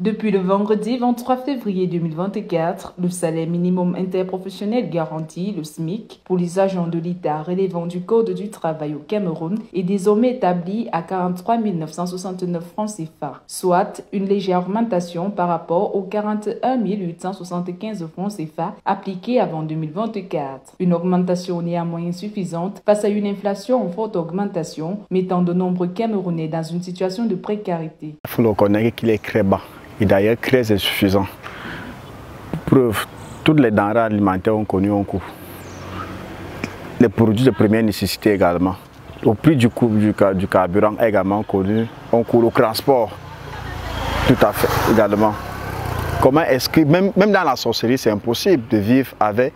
Depuis le vendredi 23 février 2024, le salaire minimum interprofessionnel garanti, le SMIC, pour les agents de l'État relevant du Code du travail au Cameroun est désormais établi à 43 969 francs CFA, soit une légère augmentation par rapport aux 41 875 francs CFA appliqués avant 2024. Une augmentation néanmoins insuffisante face à une inflation en forte augmentation, mettant de nombreux Camerounais dans une situation de précarité. Il faut le reconnaître qu'il est très bas. Et d'ailleurs très insuffisant. Preuve, toutes les denrées alimentaires ont connu un coût. Les produits de première nécessité également. Au prix du carburant également connu un coût. Le transport, tout à fait également. Comment est-ce que, même dans la sorcellerie, c'est impossible de vivre avec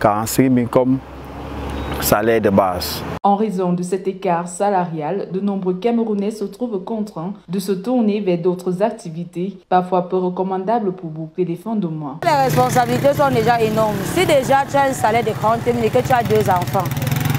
45 000 comme salaire de base. En raison de cet écart salarial, de nombreux Camerounais se trouvent contraints de se tourner vers d'autres activités, parfois peu recommandables pour boucler les fins de mois. Les responsabilités sont déjà énormes. Si déjà tu as un salaire de 40 000 et que tu as 2 enfants,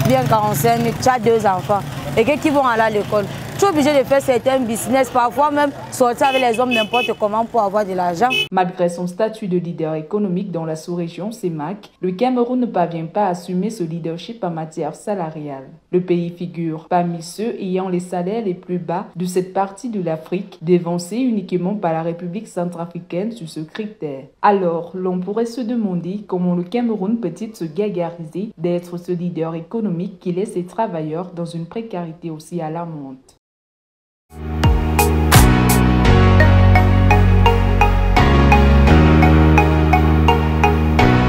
bien 45 000, tu as 2 enfants et qui vont aller à l'école, tu es obligé de faire certains business, parfois même sortir avec les hommes n'importe comment pour avoir de l'argent. Malgré son statut de leader économique dans la sous-région CEMAC, le Cameroun ne parvient pas à assumer ce leadership en matière salariale. Le pays figure parmi ceux ayant les salaires les plus bas de cette partie de l'Afrique, dévancé uniquement par la République centrafricaine sur ce critère. Alors, l'on pourrait se demander comment le Cameroun peut-il se gargariser d'être ce leader économique qui laisse ses travailleurs dans une précarité aussi alarmante.